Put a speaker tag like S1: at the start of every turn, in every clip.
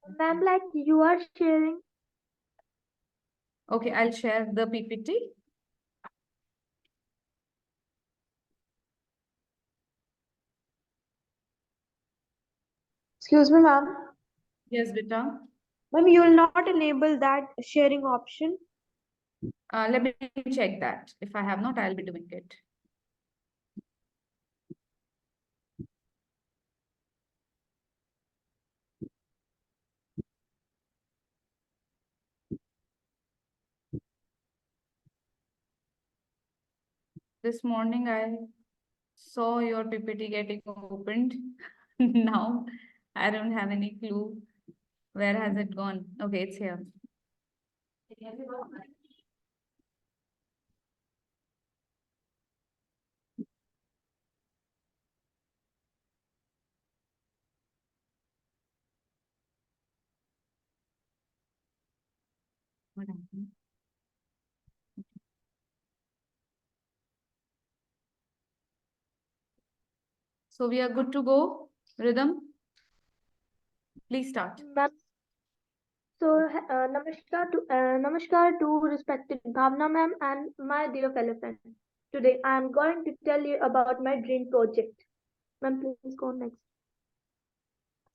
S1: Ma'am, like you are sharing.
S2: Okay, I'll share the PPT.
S1: Excuse me, ma'am.
S2: Yes, beta.
S1: Ma'am, you will not enable that sharing option.
S2: Let me check that. If I have not, I'll be doing it. This morning, I saw your PPT getting opened. Now, I don't have any clue. Where has it gone? Okay, it's here. What happened? So we are good to go. Rhythm, please start.
S1: Ma'am, so namaskar to respected Bhavna ma'am and my dear fellow friends. Today I am going to tell you about my dream project. Ma'am, please go next.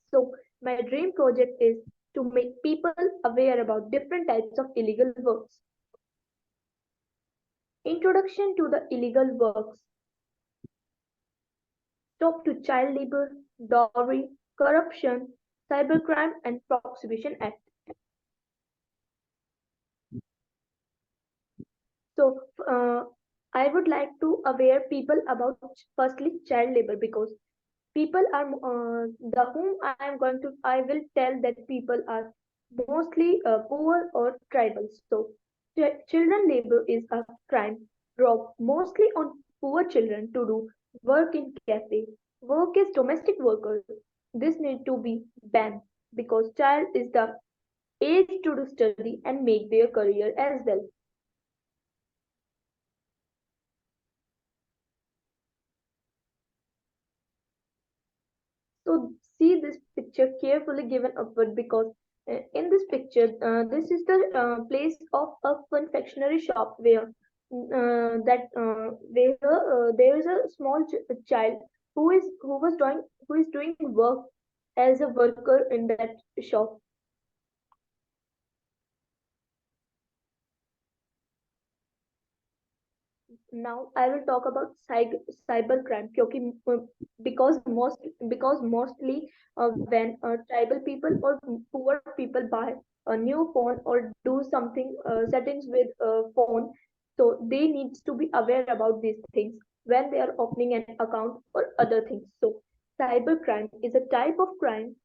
S1: So my dream project is to make people aware about different types of illegal works. Introduction to the illegal works. Stop to child labor, dowry, corruption, cybercrime, and Prohibition Act. So, I would like to aware people about firstly child labor because people are the whom I will tell that people are mostly poor or tribal. So, children labor is a crime brought mostly on poor children to do work in cafe. Work is domestic workers. This need to be banned because child is the age to do study and make their career as well. So see this picture carefully given upward because in this picture, this is the place of a confectionery shop where there is a small child who is doing work as a worker in that shop. Now I will talk about cybercrime because mostly when tribal people or poor people buy a new phone or do something settings with phone, so they needs to be aware about these things when they are opening an account or other things. So cybercrime is a type of crime.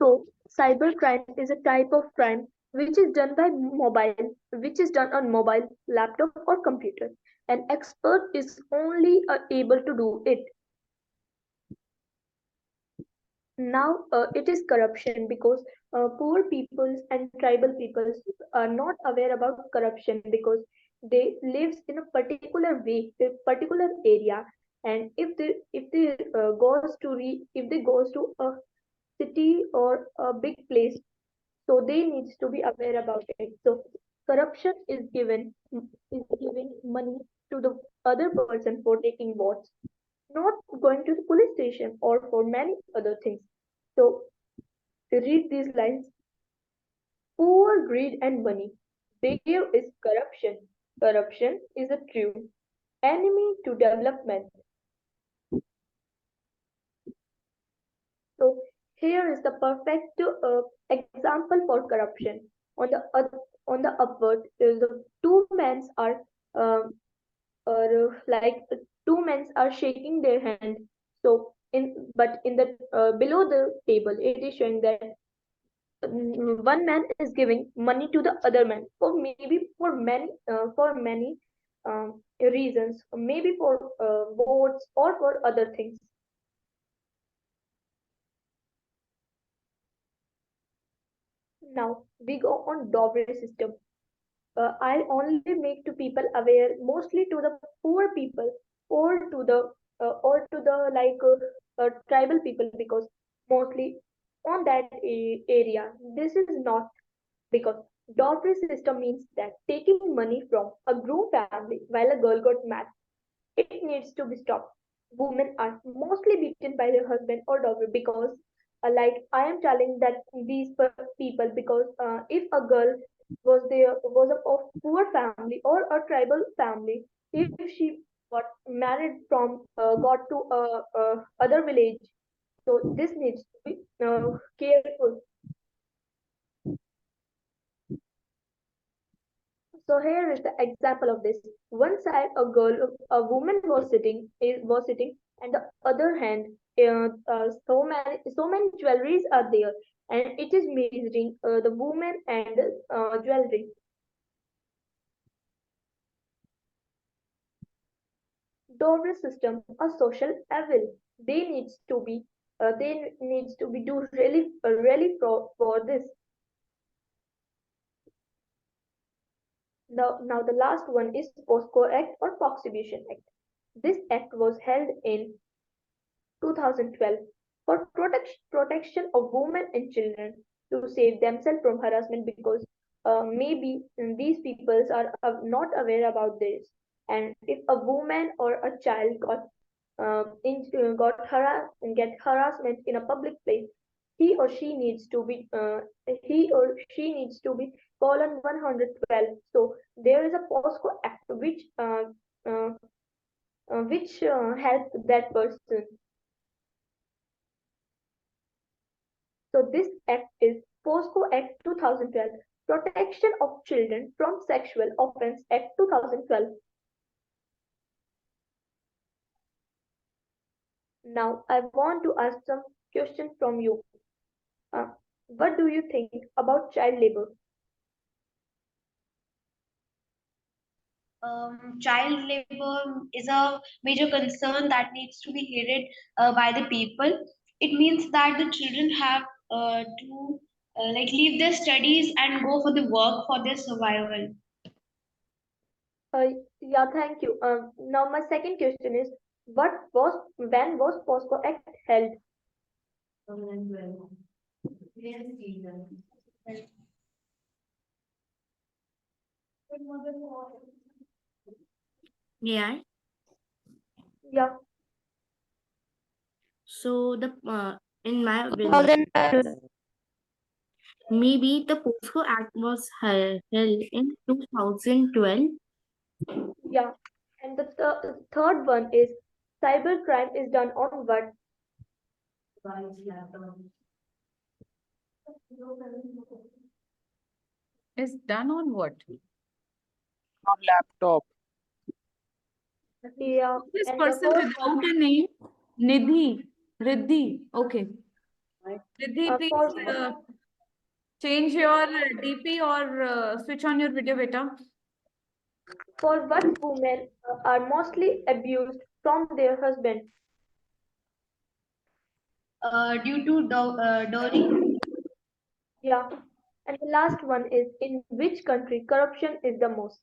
S1: So cybercrime is a type of crime which is done by mobile, which is done on mobile, laptop or computer. An expert is only able to do it. Now it is corruption because poor peoples and tribal peoples are not aware about corruption because they lives in a particular way, a particular area, and if they goes to a city or a big place, so they needs to be aware about it. So corruption is giving money to the other person for taking votes, not going to the police station or for many other things. So read these lines: poor greed and money, there is corruption. Corruption is a true enemy to development. So here is the perfect example for corruption. On the on the upward, the two men uh, like two men are shaking their hand. So in the below the table, it is showing that one man is giving money to the other man for maybe for many reasons, maybe for votes or for other things. Now we go on dowry system. I only make to people aware, mostly to the poor people, or to the tribal people, because mostly on that area. This is not, because dowry system means that taking money from a groom family while a girl got married. It needs to be stopped. Women are mostly beaten by their husband or dowry because, like I am telling that these people, because if a girl was of poor family or a tribal family, if she got married from got to a other village, so this needs to be careful. So here is the example of this. One side, a woman was sitting, and the other hand, so many jewelries are there, and it is measuring the woman and jewelry. Dowry system a social evil. They needs to be do really for this. Now the last one is POSCO Act or Prostitution Act. This act was held in 2012 for protection of women and children to save themselves from harassment, because maybe these peoples are not aware about this. And if a woman or a child get harassment in a public place, he or she needs to be he or she needs to be call on 112. So there is a POSCO Act uh, which helps that person. So this act is POSCO Act 2012, Protection of Children from Sexual Offence Act 2012. Now I want to ask some questions from you. Uh, what do you think about child labor?
S3: Child labor is a major concern that needs to be heeded by the people. It means that the children have to like leave their studies and go for the work for their survival.
S1: Uh, yeah, thank you. Now my second question is, when was POSCO Act held?
S4: Yeah.
S1: Yeah,
S4: So the in my opinion,
S1: 2012.
S4: maybe the POSCO Act was held in 2012.
S1: Yeah, and the third one is, cybercrime is done on what?
S2: Is done on what?
S5: On laptop.
S1: Yeah,
S2: This
S1: and the
S2: person
S1: fourth
S2: without
S1: one,
S2: a name, Nidhi, Riddhi. Okay. Riddhi,
S1: for
S2: please change your DP or switch on your video, beta.
S1: what women are mostly abused from their husband.
S3: Due to dowry.
S1: Yeah, and the last one is, in which country corruption is the most?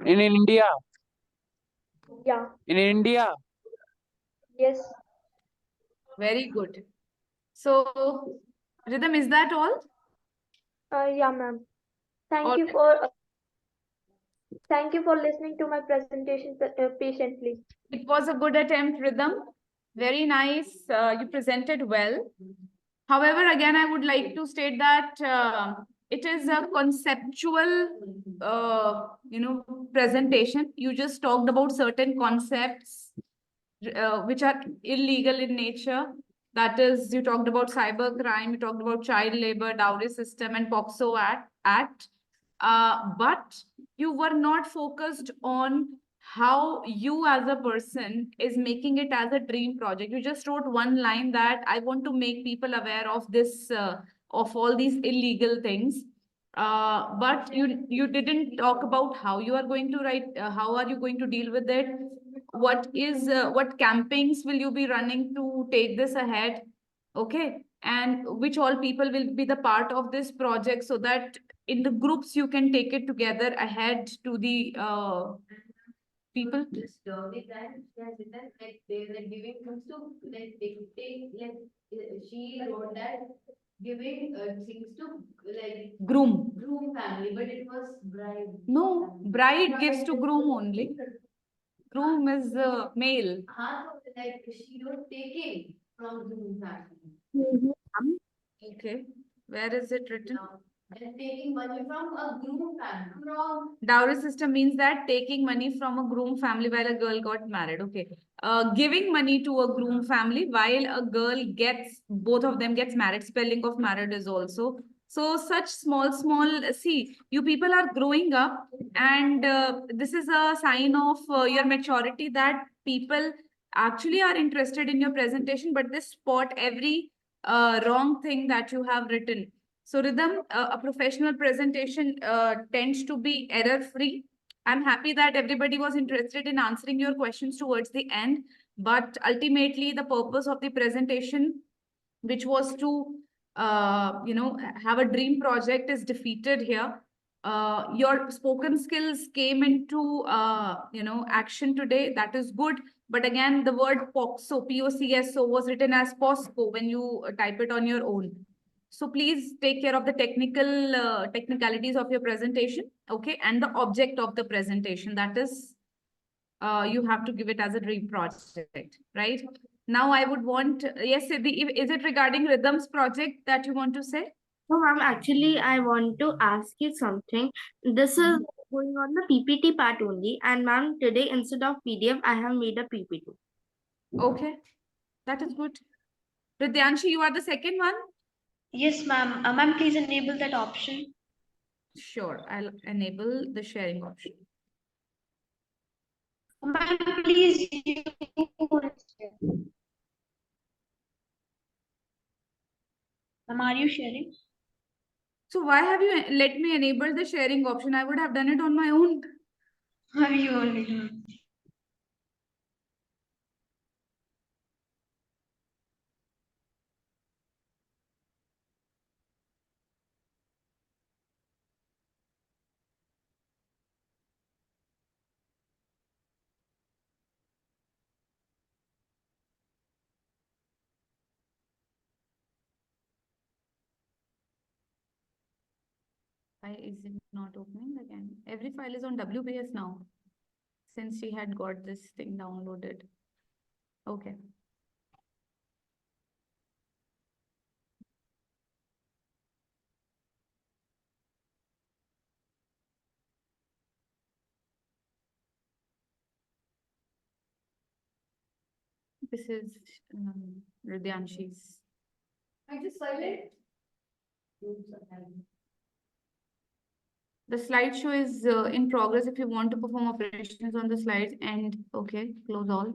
S5: In India.
S1: Yeah,
S5: In India.
S1: yes,
S2: Very good. So, Rhythm, is that all?
S1: yeah, ma'am. Thank
S2: All
S1: you
S2: right.
S1: for listening to my presentation patiently.
S2: It was a good attempt, Rhythm. Very nice. You presented well. However, again, I would like to state that it is a conceptual, presentation. You just talked about certain concepts which are illegal in nature. That is, you talked about cyber crime, you talked about child labor, dowry system, and POXO Act. But you were not focused on how you as a person is making it as a dream project. You just wrote one line that I want to make people aware of this, of all these illegal things. But you didn't talk about how you are going to write, how are you going to deal with it? What campaigns will you be running to take this ahead? Okay, and which all people will be the part of this project, so that in the groups you can take it together ahead to the people.
S6: This doggy that she has written like they were giving things to like they take like she wrote that giving things to like
S2: Groom.
S6: family, but it was bride.
S2: No, bride gives to groom only. Groom is male.
S6: So, like she wrote taking from groom family.
S2: Okay, where is it written?
S6: And taking money from a groom family. From
S2: Dowry system means that taking money from a groom family while a girl got married. Okay. Giving money to a groom family while a girl gets, both of them gets married. Spelling of married is also. So such small, see, you people are growing up, and this is a sign of your maturity, that people actually are interested in your presentation, but they spot every wrong thing that you have written. So Rhythm, a professional presentation tends to be error-free. I'm happy that everybody was interested in answering your questions towards the end, but ultimately the purpose of the presentation, which was to, have a dream project, is defeated here. Your spoken skills came into, action today. That is good. But again, the word POCSO, POCSO was written as POSCO when you type it on your own. So please take care of the technicalities of your presentation, okay, and the object of the presentation. That is, you have to give it as a dream project, right? Now I would want, yes, Siddhi, is it regarding Rhythm's project that you want to say?
S4: No, ma'am, actually, I want to ask you something. This is going on the PPT part only. And ma'am, today instead of PDF, I have made a PPT.
S2: Okay, that is good. Ridyanshi, you are the second one?
S3: Yes, ma'am. Ma'am, please enable that option.
S2: Sure, I'll enable the sharing option.
S3: Ma'am, please use. Ma'am, are you sharing?
S2: So why have you let me enable the sharing option? I would have done it on my own.
S3: Are you only?
S2: Why is it not opening again? Every file is on WPS now, since she had got this thing downloaded. Okay. This is Ridyanshi's.
S6: I just silent.
S2: The slideshow is in progress. If you want to perform operations on the slides, and okay, close all.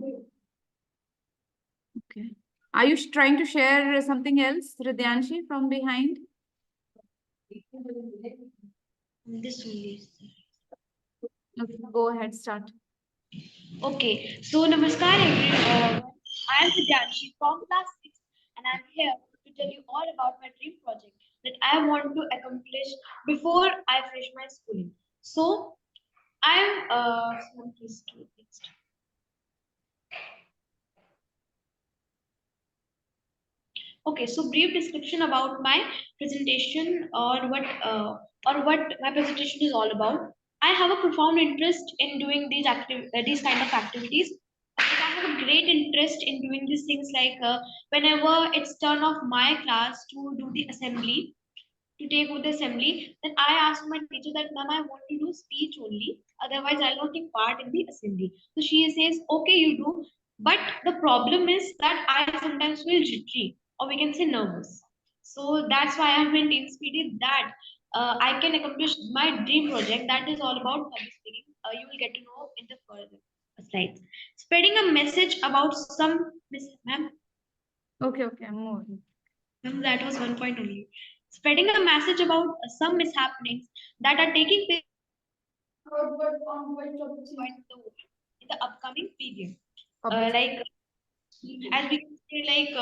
S2: Okay. Are you trying to share something else, Ridyanshi, from behind?
S3: This only.
S2: Okay, go ahead, start.
S3: Okay, so namaskar everyone. I am Vidyanshi from class 6 and I am here to tell you all about my dream project that I want to accomplish before I finish my schooling. So I am please do it next. Okay, so brief description about my presentation or what my presentation is all about. I have a profound interest in doing these kind of activities. Like, I have a great interest in doing these things like whenever it's turn of my class to do the assembly, to take over the assembly, then I ask my teacher that, ma'am, I want to do speech only. Otherwise, I'll not take part in the assembly. So she says, okay, you do. But the problem is that I sometimes feel jittery, or we can say nervous. So that's why I have maintained speedy that I can accomplish my dream project. That is all about public speaking. You will get to know in the further slides. Spreading a message about some, ma'am,
S2: Okay, I'm moving.
S3: that was one point only. Spreading a message about some mishappenings that are taking place in the upcoming period. Like as we can say, like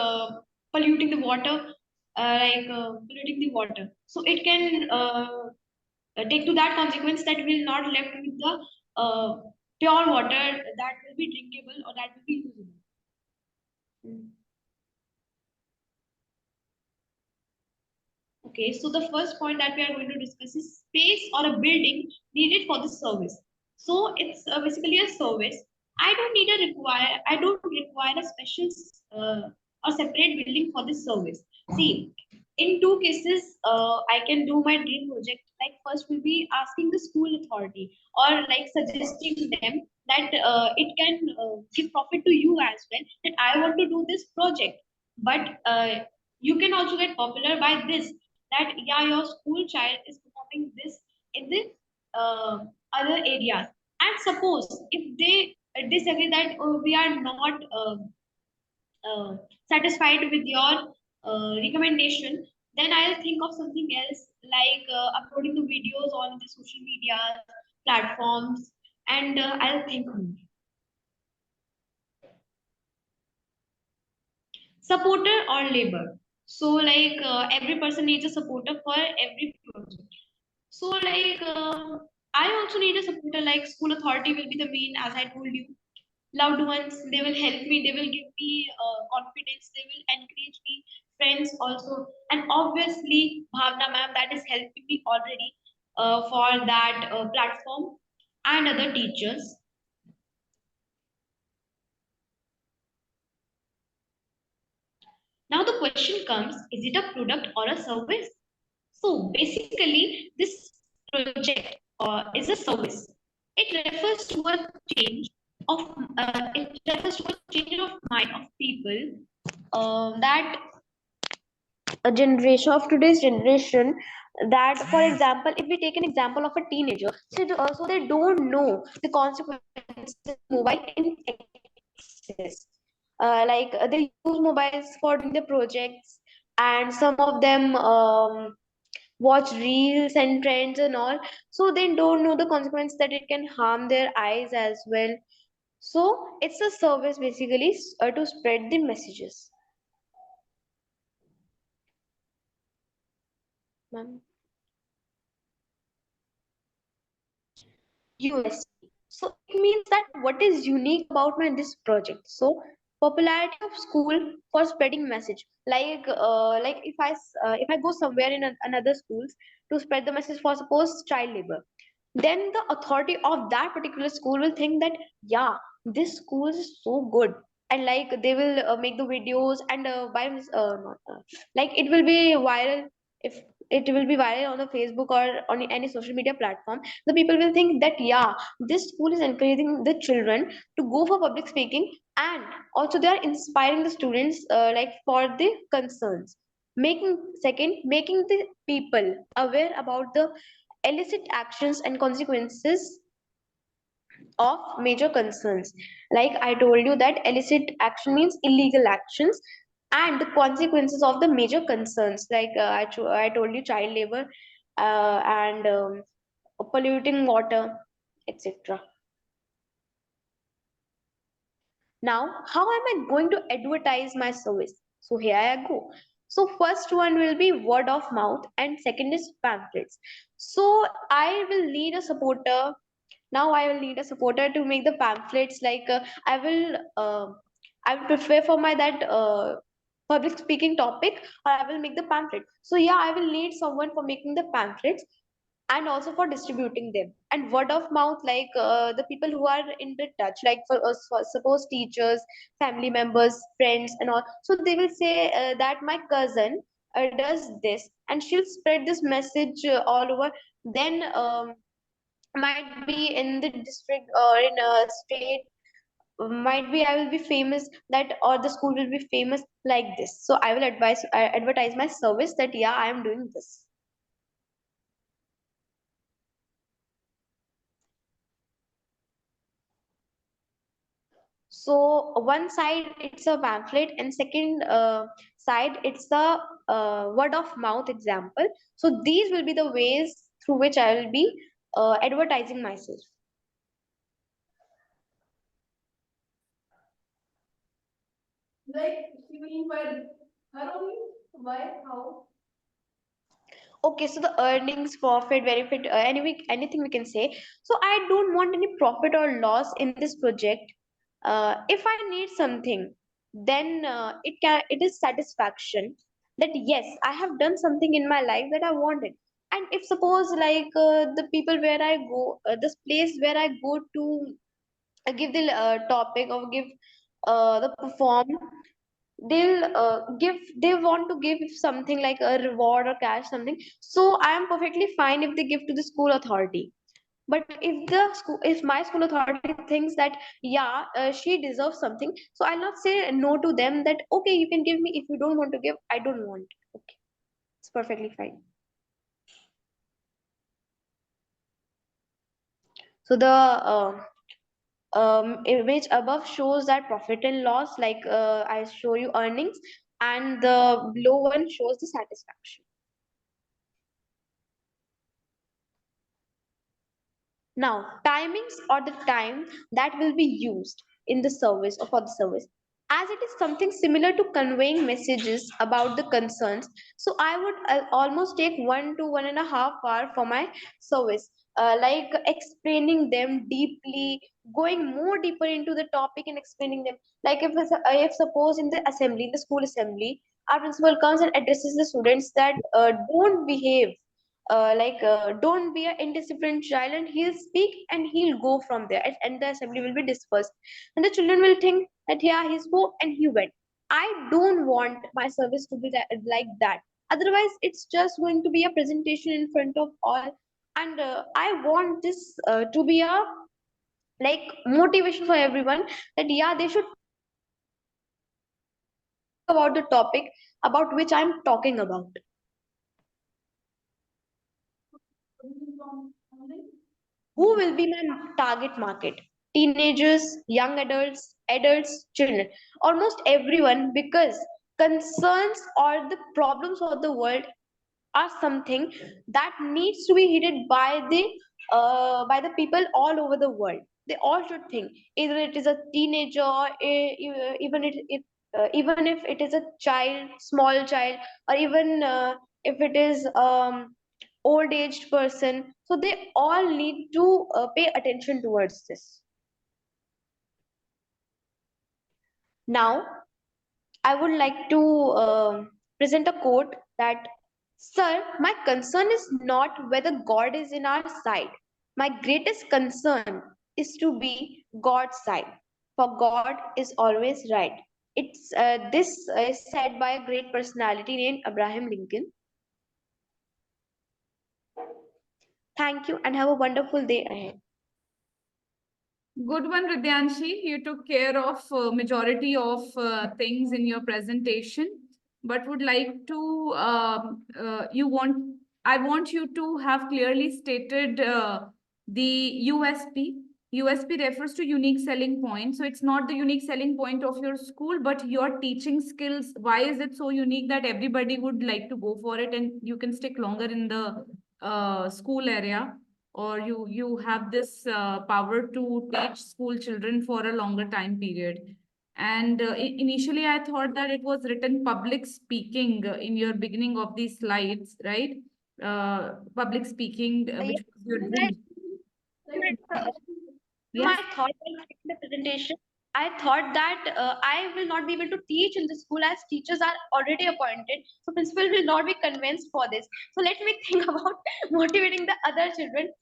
S3: polluting the water, polluting the water. So it can take to that consequence that will not left with the pure water that will be drinkable or that will be usable. Okay, so the first point that we are going to discuss is space or a building needed for the service. So it's basically a service. I don't require a special or separate building for this service. See, in two cases, I can do my dream project. Like first, will be asking the school authority or like suggesting them that it can give profit to you as well. That I want to do this project, but you can also get popular by this, that yeah, your school child is performing this in the other areas. And suppose if they disagree that we are not satisfied with your recommendation, then I'll think of something else, like uploading the videos on the social media platforms, and I'll think more. Supporter or labor. So like every person needs a supporter for every project. So like I also need a supporter, like school authority will be the main, as I told you. Loved ones, they will help me, they will give me confidence, they will encourage me. Friends also, and obviously Bhavna ma'am, that is helping me already for that platform, and other teachers. Now the question comes, is it a product or a service? So basically, this project is a service. It refers to a change it refers to a change of mind of people, that a generation of today's generation, that for example, if we take an example of a teenager, so they don't know the consequences of mobile in excess. They use mobiles for doing the projects, and some of them watch reels and trends and all, so they don't know the consequence that it can harm their eyes as well. So it's a service basically, to spread the messages. Ma'am. USP. So it means that what is unique about my this project. So popularity of school for spreading message. Like if I go somewhere in another schools to spread the message for suppose child labor, then the authority of that particular school will think that yeah, this school is so good, and like they will make the videos, and not, like it will be viral. If it will be viral on the Facebook or on any social media platform, the people will think that yeah, this school is encouraging the children to go for public speaking, and also they are inspiring the students for the concerns, making the people aware about the illicit actions and consequences of major concerns. Like I told you that illicit action means illegal actions, and the consequences of the major concerns, I told you child labor, and polluting water, etc. Now, how am I going to advertise my service? So here I go. So first one will be word of mouth, and second is pamphlets. So I will need a supporter. Now I will need a supporter to make the pamphlets. I will prepare for my that public speaking topic, or I will make the pamphlet. So yeah, I will need someone for making the pamphlets and also for distributing them. And word of mouth, the people who are in the touch, like for us, for suppose teachers, family members, friends and all, so they will say that my cousin does this, and she'll spread this message all over. Then might be in the district or in a state, might be I will be famous, that or the school will be famous like this. So I will advertise my service that yeah, I am doing this. So one side it's a pamphlet, and second side it's the word of mouth example. So these will be the ways through which I will be advertising myself.
S6: Like, you mean by Her only? Why? How?
S3: Okay, so the earnings, profit, benefit, anything we can say. So I don't want any profit or loss in this project. If I need something, then it is satisfaction that yes, I have done something in my life that I wanted. And if suppose like the people where I go, this place where I go to give the topic or give the perform, they want to give something like a reward or cash something, so I am perfectly fine if they give to the school authority. But if my school authority thinks that yeah, she deserves something, so I'll not say no to them that okay, you can give me. If you don't want to give, I don't want. Okay, it's perfectly fine. So the image above shows that profit and loss, like I show you earnings, and the below one shows the satisfaction. Now, timings or the time that will be used in the service or for the service, as it is something similar to conveying messages about the concerns. So I would almost take 1 to 1.5 hours for my service, like explaining them deeply, going more deeper into the topic and explaining them. Like if suppose in the assembly, the school assembly, our principal comes and addresses the students that don't behave, don't be an indisciplined child, and he'll speak and he'll go from there, and the assembly will be dispersed, and the children will think that yeah, he spoke and he went. I don't want my service to be like that. Otherwise it's just going to be a presentation in front of all, and I want this to be a like motivation for everyone, that yeah, they should about the topic about which I'm talking about. Who will be my target market? Teenagers, young adults, adults, children, almost everyone, because concerns or the problems of the world are something that needs to be heeded by the people all over the world. They all should think, either it is a teenager or even if it is a child, small child, or even if it is old aged person, so they all need to pay attention towards this. Now I would like to present a quote that, sir, my concern is not whether God is in our side. My greatest concern is to be God's side, for God is always right. This is said by a great personality named Abraham Lincoln. Thank you and have a wonderful day ahead.
S2: Good one, Ridyanshi. You took care of majority of things in your presentation, but would like to I want you to have clearly stated the USP. USP refers to unique selling point. So it's not the unique selling point of your school, but your teaching skills. Why is it so unique that everybody would like to go for it, and you can stick longer in the school area? Or you have this power to teach school children for a longer time period. And initially I thought that it was written public speaking in your beginning of these slides, right? Public speaking, which was your dream.
S3: My
S2: Yes.
S3: thought while making the presentation, I thought that I will not be able to teach in the school as teachers are already appointed. So principal will not be convinced for this. So let me think about motivating the other children,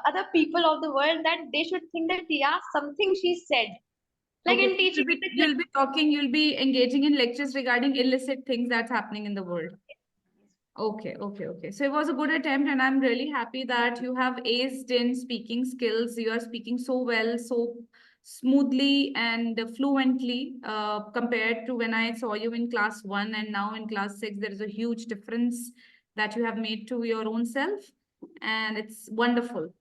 S3: other people of the world, that they should think that yeah, something she said. Like
S2: Okay.
S3: in teaching,
S2: You'll be talking, you'll be engaging in lectures regarding illicit things that's happening in the world. Okay, okay, okay. So it was a good attempt, and I'm really happy that you have aced in speaking skills. You are speaking so well, so smoothly and fluently, compared to when I saw you in class 1 and now in class 6. There is a huge difference that you have made to your own self, and it's wonderful.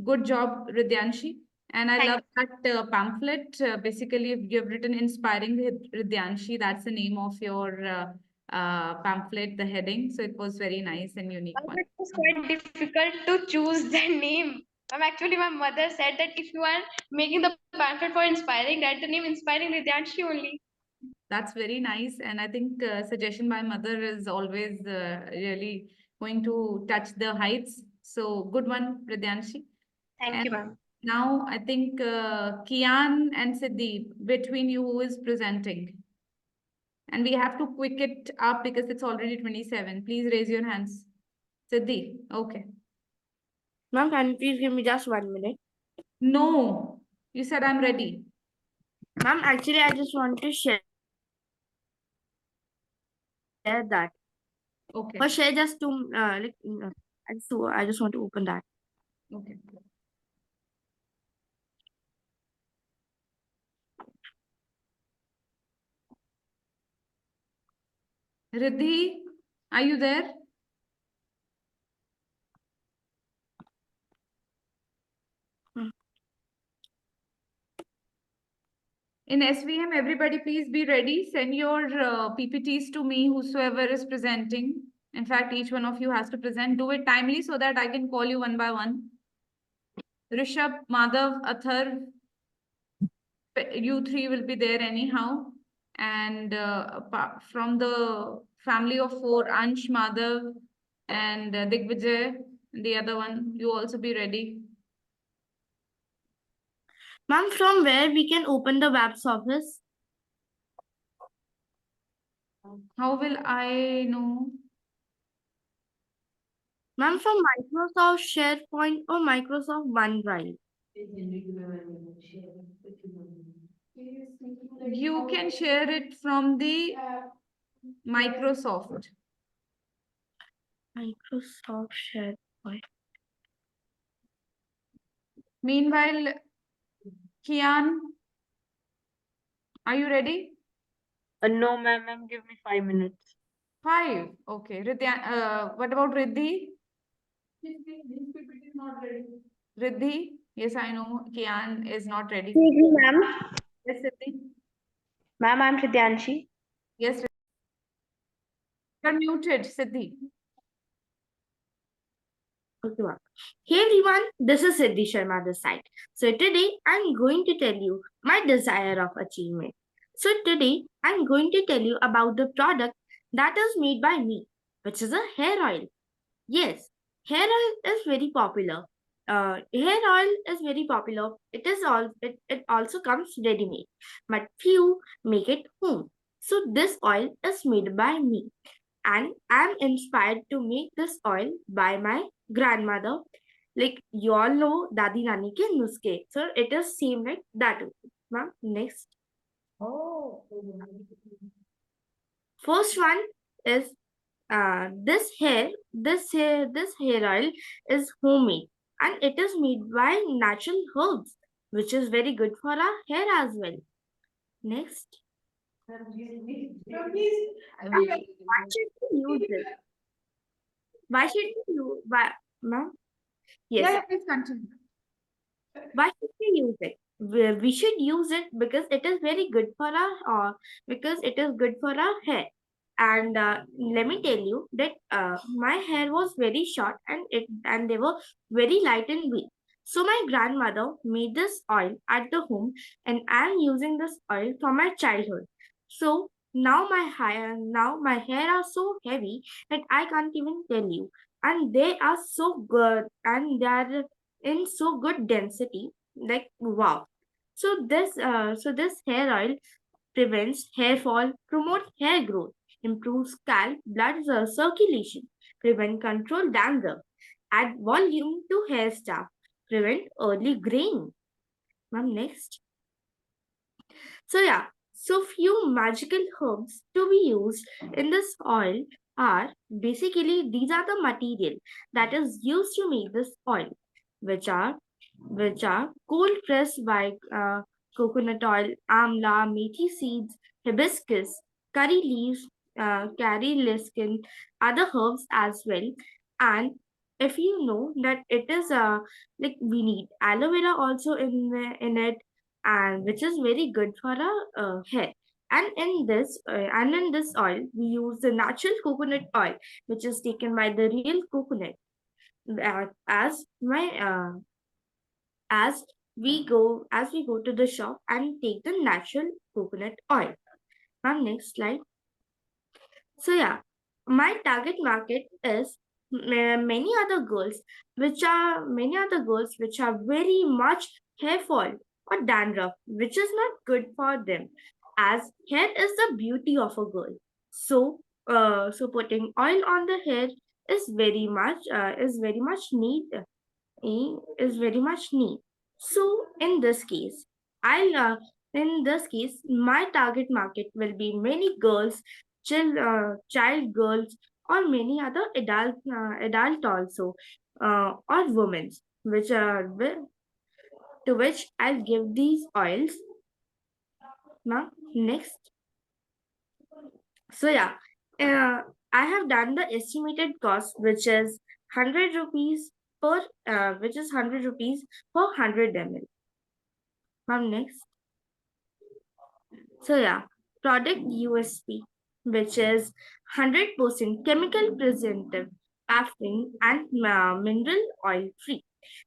S2: Good job, Ridyanshi. And I
S3: thank
S2: love that pamphlet. Basically, you've written Inspiring Ridyanshi. That's the name of your pamphlet, the heading. So it was very nice and unique one.
S3: it was quite difficult to choose the name. Actually, my mother said that if you are making the pamphlet for inspiring, write the name Inspiring Vidyanshi only.
S2: That's very nice. And I think suggestion by mother is always really going to touch the heights. So good one, Pradyanshi.
S3: Thank
S2: And
S3: you, ma'am.
S2: now I think Kian and Siddhi, between you, who is presenting? And we have to quick it up because it's already 27. Please raise your hands. Siddhi, okay.
S4: Ma'am, can you please give me just 1 minute?
S2: No, you said I'm ready.
S4: Ma'am, actually, I just want to share that.
S2: Okay,
S4: Or share just to I just want to open that.
S2: okay. Riddhi, are you there? In SVM, everybody please be ready. Send your PPTs to me, whosoever is presenting. In fact, each one of you has to present. Do it timely so that I can call you one by one. Rishabh, Madhav, Atharv, you three will be there anyhow. And from the family of four, Ansh, Madhav, and Digvijay, the other one, you also be ready.
S4: Ma'am, from where we can open the web's office?
S2: How will I know?
S4: Ma'am, from Microsoft SharePoint or Microsoft OneDrive?
S2: You can share it from the Microsoft.
S4: Microsoft SharePoint.
S2: Meanwhile, Kian, are you ready?
S7: No, ma'am, give me 5 minutes.
S2: 5. Okay. What about Riddhi? This PPT is not ready. Riddhi? Yes, I know Kian is not ready.
S3: Ma'am.
S2: Yes, Riddhi?
S3: Ma'am, I'm Pradyanshi.
S2: Yes, you're muted, Siddhi.
S4: Okay, ma'am. Hey everyone, this is Siddhi Sharma this side. So today I'm going to tell you my desire of achievement. So today I'm going to tell you about the product that is made by me, which is a hair oil. Yes, hair oil is very popular. Hair oil is very popular. It also comes ready made, but few make it home. So this oil is made by me, and I'm inspired to make this oil by my grandmother. Like you all know Dadi Nani ke nuske. So it is same like that. Ma'am, next.
S2: Oh.
S4: First one is this hair oil is homemade and it is made by natural herbs, which is very good for our hair as well. Next. Why should we use it? Why should we use ma'am? Yes.
S2: Yeah, please continue.
S4: Why should we use it? We should use it because it is very good for our because it is good for our hair. And let me tell you that my hair was very short and they were very light and weak. So my grandmother made this oil at the home, and I am using this oil from my childhood. So now my hair are so heavy that I can't even tell you, and they are so good and they are in so good density, like wow. So this hair oil prevents hair fall, promotes hair growth, improves scalp blood circulation, prevent control dandruff, add volume to hair stuff, prevent early graying. Ma'am, next. So yeah, so few magical herbs to be used in this oil are basically these are the material that is used to make this oil, which are cold pressed by coconut oil, amla, methi seeds, hibiscus, curry leaves, curry lichen, other herbs as well. And if you know that it is like we need aloe vera also in it, and which is very good for our hair. And in this oil, we use the natural coconut oil, which is taken by the real coconut. As my as we go to the shop and take the natural coconut oil. Ma'am, next slide. So yeah, my target market is many other girls which are very much hair fall or dandruff, which is not good for them, as hair is the beauty of a girl. So, so putting oil on the hair is very much is very much need. So I'll uh, in this case, my target market will be many girls, child girls, or many other adult also, or women, to which I'll give these oils. Now, next. So yeah, uh, I have done the estimated cost, which is 100 rupees which is 100 rupees per 100 ml. Now next. So yeah, product USP, which is 100% chemical preservative, paraffin and mineral oil free.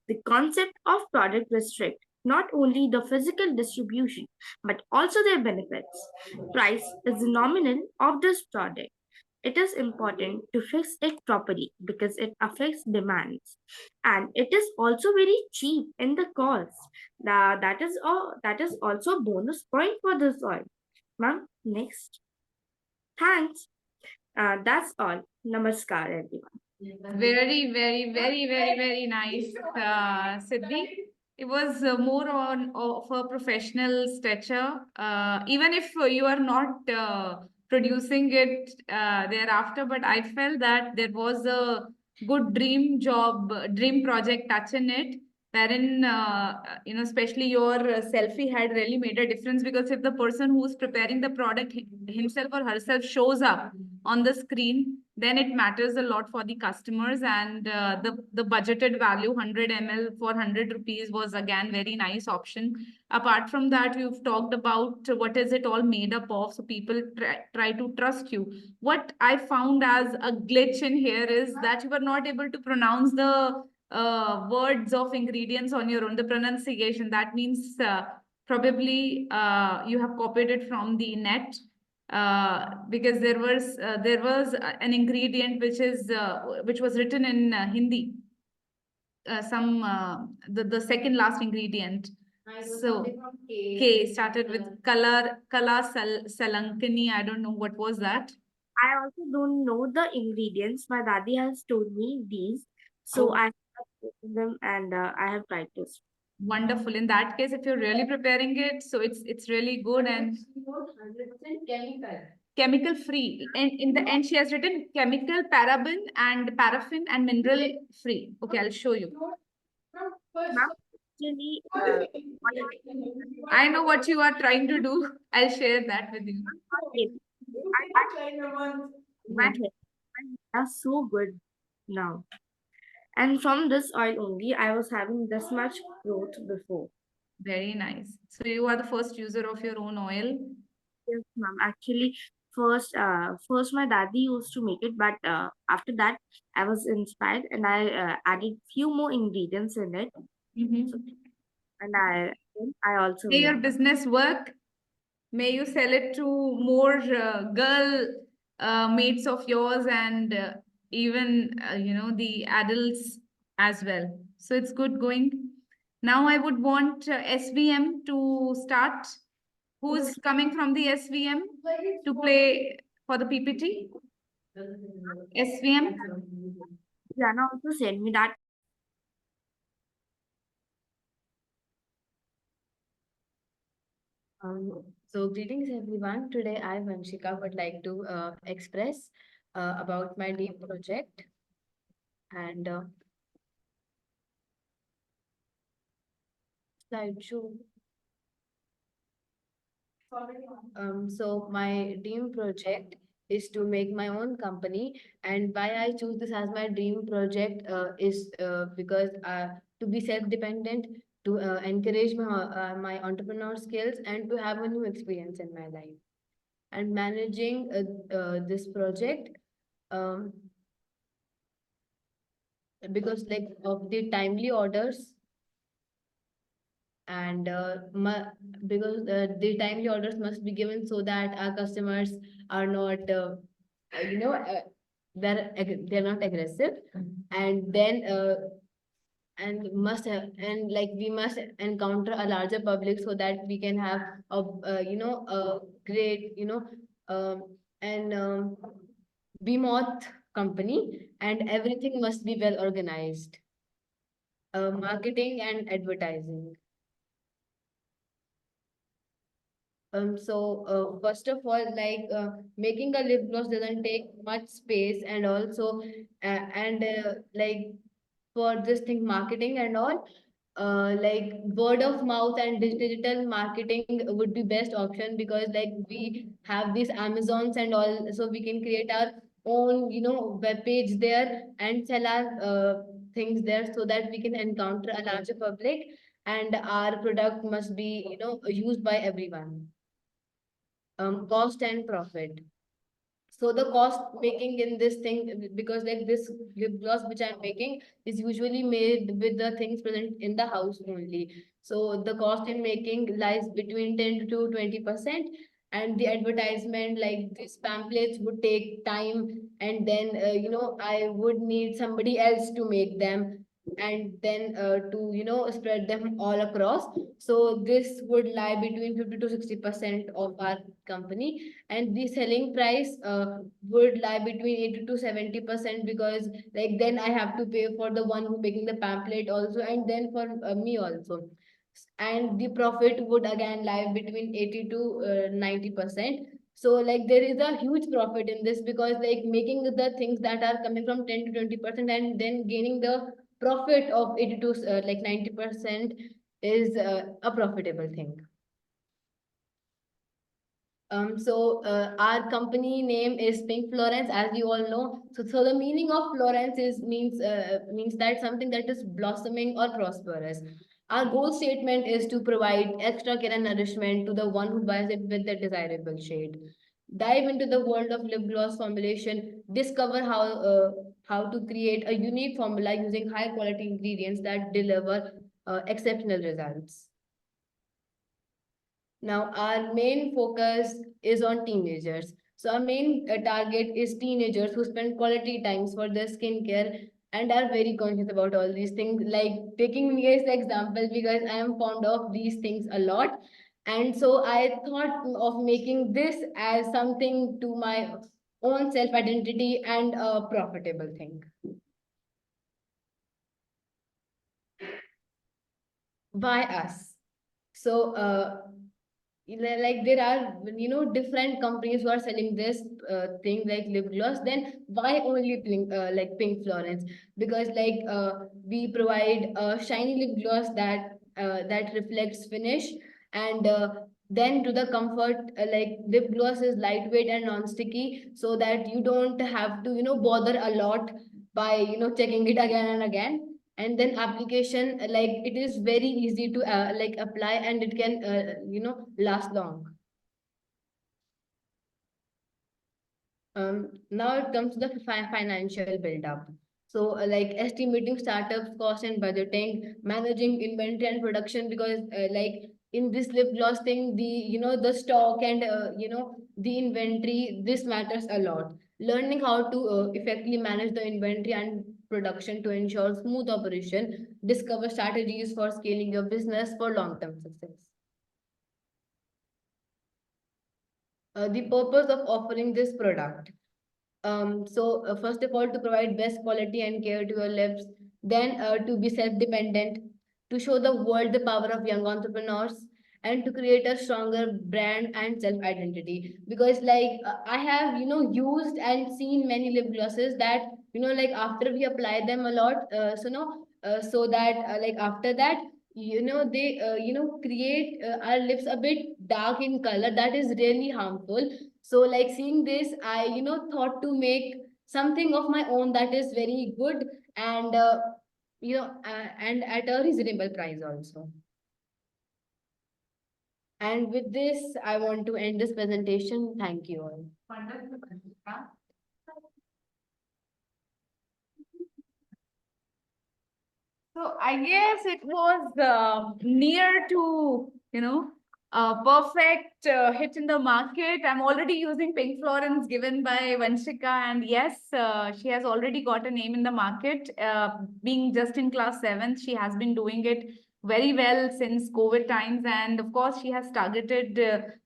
S4: The concept of product restrict not only the physical distribution but also their benefits. Price is the nominal of this product. It is important to fix it properly because it affects demands, and it is also very cheap in the cost. That is also a bonus point for this oil. Ma'am, next. Thanks. That's all. Namaskar, everyone.
S2: Very, very, very, very, very nice, Siddhi. It was more on of a professional stature. Even if you are not producing it thereafter, but I felt that there was a good dream job, dream project touch in it, wherein especially your selfie had really made a difference, because if the person who's preparing the product himself or herself shows up on the screen, then it matters a lot for the customers. And the budgeted value 100 ml for 100 rupees was again very nice option. Apart from that, you've talked about what is it all made up of, so people try to trust you. What I found as a glitch in here is that you were not able to pronounce the words of ingredients on your own, the pronunciation. That means probably you have copied it from the net, because there was an ingredient which was written in Hindi, the second last ingredient. So K started with Salankani. I don't know what was that.
S4: I also don't know the ingredients. My daddy has told me these, so
S2: Oh.
S4: I have taken them and I have tried this.
S2: Wonderful. In that case, if you're really preparing it, so it's really good and
S6: 100% chemical.
S2: chemical free. And in the end, she has written chemical, paraben, and paraffin and mineral free. Okay, I'll show you.
S4: Ma'am, actually,
S2: I know what you are trying to do. I'll share that with you.
S4: my hair are so good now. And from this oil only, I was having this much growth before.
S2: Very nice. So you are the first user of your own oil.
S4: Yes, ma'am. Actually, first my daddy used to make it, but after that, I was inspired and I added few more ingredients in it, and I also
S2: May your
S4: made.
S2: business work. May you sell it to more girl mates of yours, and even the adults as well. So it's good going. Now I would want SVM to start. Who's coming from the SVM to play for the PPT? SVM.
S4: Jana also sent me that.
S6: So greetings everyone. Today I, Vanshika, would like to express about my dream project. And slideshow. So my dream project is to make my own company, and why I choose this as my dream project is because to be self-dependent, to encourage my entrepreneur skills, and to have a new experience in my life. And managing this project, um, because like of the timely orders, and because the timely orders must be given so that our customers are not you know they're not aggressive, and then and must have, and like we must encounter a larger public so that we can have a a great and bemoth company, and everything must be well organized. Marketing and advertising. First of all, making a lip gloss doesn't take much space, and also like for this thing, marketing and all, like word of mouth and digital marketing would be best option, because like we have these Amazons and all, so we can create our own web page there and sell our things there, so that we can encounter a larger public, and our product must be used by everyone. Cost and profit. So the cost making in this thing, because like this lip gloss which I'm making is usually made with the things present in the house only. So the cost in making lies between 10 to 20%. And the advertisement, like these pamphlets would take time, and then I would need somebody else to make them, and then to spread them all across. So this would lie between 50 to 60% of our company, and the selling price would lie between 80 to 70%, because like then I have to pay for the one who making the pamphlet also, and then for me also. And the profit would again lie between 80 to 90%. So like there is a huge profit in this, because like making the things that are coming from 10 to 20%, and then gaining the profit of 80 to 90% is a profitable thing. Our company name is Pink Florence, as you all know. So the meaning of Florence is means that something that is blossoming or prosperous. Our goal statement is to provide extra care and nourishment to the one who buys it with the desirable shade. Dive into the world of lip gloss formulation. Discover how to create a unique formula using high quality ingredients that deliver exceptional results. Now, our main focus is on teenagers. So, our main target is teenagers who spend quality times for their skincare and are very conscious about all these things. Like taking me as the example, because I am fond of these things a lot. And so, I thought of making this as something to my own self identity and a profitable thing. By us. So, like there are different companies who are selling this thing like lip gloss, then why only Pink Florence? Because like we provide a shiny lip gloss that reflects finish, and then to the comfort, like lip gloss is lightweight and non-sticky, so that you don't have to bother a lot by checking it again and again. And then application, like it is very easy to like apply, and it can last long. Now it comes to the financial build-up. So, like estimating startups cost and budgeting, managing inventory and production, because like in this lip gloss thing, the the stock and the inventory, this matters a lot. Learning how to effectively manage the inventory and production to ensure smooth operation. Discover strategies for scaling your business for long-term success. The purpose of offering this product. First of all, to provide best quality and care to your lips, then to be self-dependent, to show the world the power of young entrepreneurs, and to create a stronger brand and self-identity. Because like I have, used and seen many lip glosses that, like after we apply them a lot, so that like after that, they, create our lips a bit dark in color. That is really harmful. So like seeing this, I thought to make something of my own that is very good, and and at a reasonable price also. And with this, I want to end this presentation. Thank you all.
S2: Wonderful, Anushka. So I guess it was near to, a perfect hit in the market. I'm already using Pink Florence given by Vanshika, and yes, she has already got a name in the market. Being just in class 7th, she has been doing it very well since COVID times, and of course, she has targeted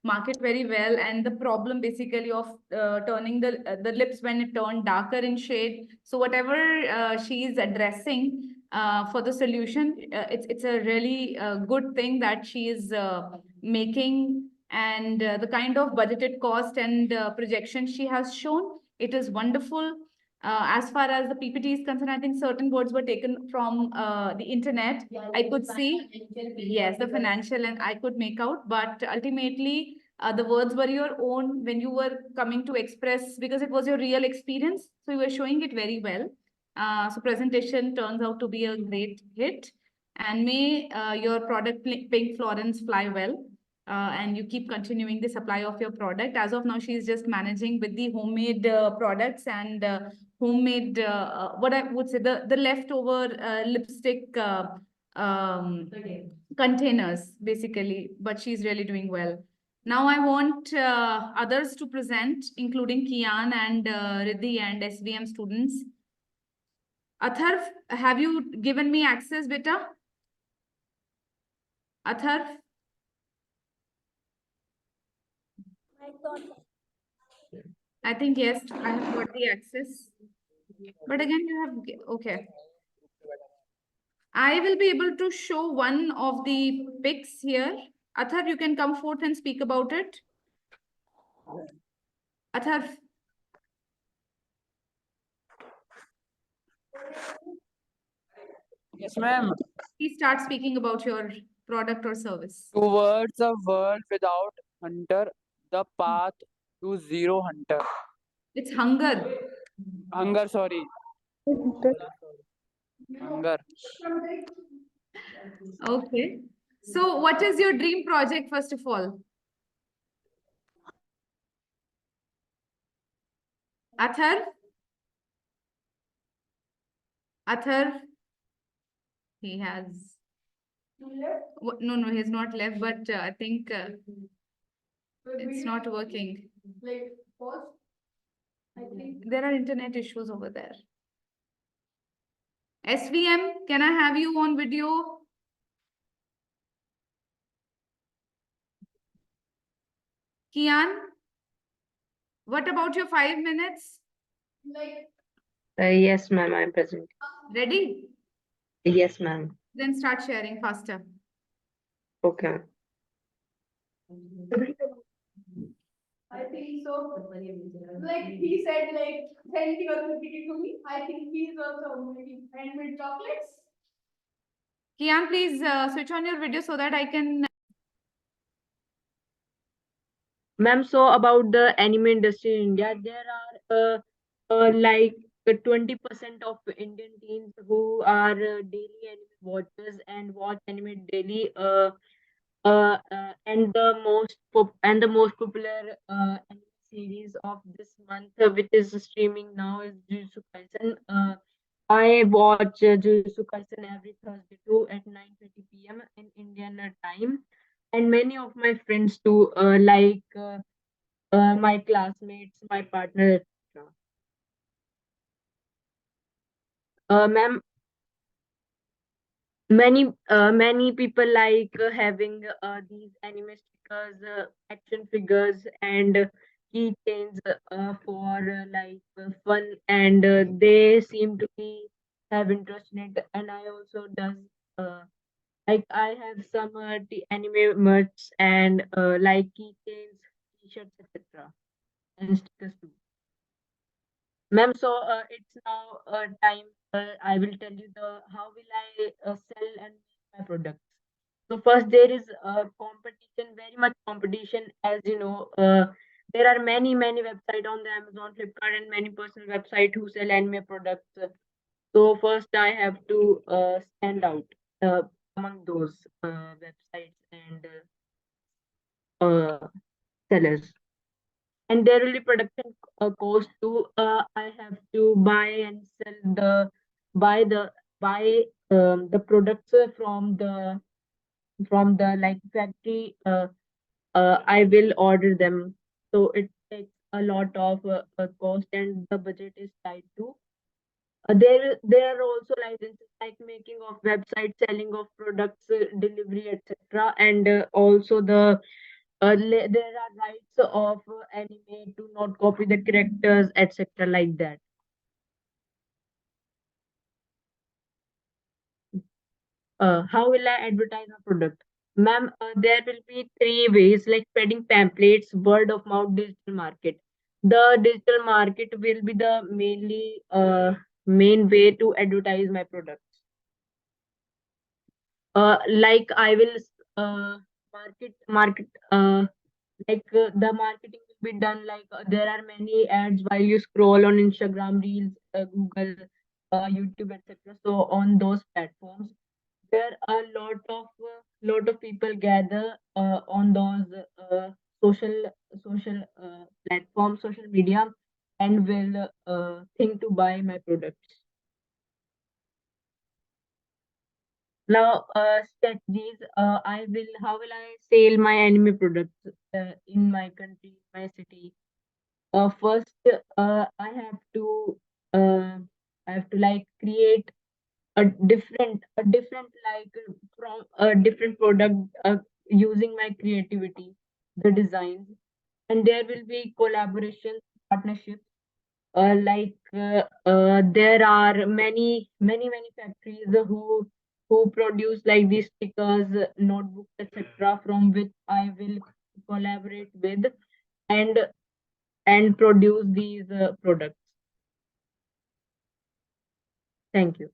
S2: market very well. And the problem basically of turning the lips when it turned darker in shade. So whatever she is addressing for the solution, it's a really good thing that she is making, and the kind of budgeted cost and projection she has shown, it is wonderful. As far as the PPT is concerned, I think certain words were taken from the internet. I could see, yes, the financial, and I could make out, but ultimately the words were your own when you were coming to express, because it was your real experience. So you were showing it very well. So presentation turns out to be a great hit, and may your product Pink Florence fly well. And you keep continuing the supply of your product. As of now, she is just managing with the homemade products and homemade, what I would say, the leftover lipstick containers, basically. But she's really doing well. Now I want others to present, including Kian and Riddhi and SVM students. Atharv, have you given me access, beta? Atharv? I think yes, I have got the access. But again, you have, okay. I will be able to show one of the pics here. Atharv, you can come forth and speak about it. Atharv.
S5: Yes, ma'am.
S2: Please start speaking about your product or service.
S5: Towards a world without hunter, the path to zero hunter.
S2: It's hunger.
S5: Hunger, sorry. Hunger.
S2: Okay. So what is your dream project, first of all? Atharv? Atharv? He has... No, no, he's not left, but I think it's not working.
S1: Like, pause. I think.
S2: There are internet issues over there. SVM, can I have you on video? Kian, what about your 5 minutes?
S1: Like,
S7: Yes, ma'am, I'm present.
S2: Ready?
S7: Yes, ma'am.
S2: Then start sharing faster.
S7: Okay.
S1: I think so. Like he said, like when he was repeating to me, I think he's also making handmade chocolates.
S2: Kian, please switch on your video so that I can...
S7: Ma'am, so about the anime industry in India, there are like 20% of Indian teens who are daily anime watchers and watch anime daily. And the most popular anime series of this month, which is streaming now, is Jujutsu Kaisen. I watch Jujutsu Kaisen every Thursday too at 9:30 p.m. in Indian time, and many of my friends too, my classmates, my partner, etc. Ma'am, many people like having these anime stickers, action figures, and keychains for fun, and they seem to be have interest in it, and I also does uh, like I have some anime merch and like keychains, t-shirts, etc. and stickers too. Ma'am, so it's now time. I will tell you the how will I sell and make my products. So first, there is competition, very much competition. As you know, there are many website on the Amazon, Flipkart, and many personal website who sell anime products. So first, I have to stand out among those websites and sellers. And there will be production cost too. I have to buy and sell the buy the products from the like factory, I will order them. So it takes a lot of cost, and the budget is tied to. There are also licenses like making of websites, selling of products, delivery, etc. And also there are rights of anime to not copy the characters, etc. Like that. How will I advertise a product? Ma'am, there will be three ways like spreading pamphlets, word of mouth, digital market. The digital market will be the main way to advertise my products. Like I will market the marketing will be done like there are many ads while you scroll on Instagram Reels, Google, YouTube, etc. So on those platforms there are lot of people gather on those social platforms, social media, and will think to buy my products. Now, strategies. How will I sell my anime products in my country, my city? First, uh, I have to like create a different like from a different product using my creativity, the designs, and there will be collaborations, partnerships. There are many factories who produce like these stickers, notebooks, etc. from which I will collaborate with and produce these products. Thank you.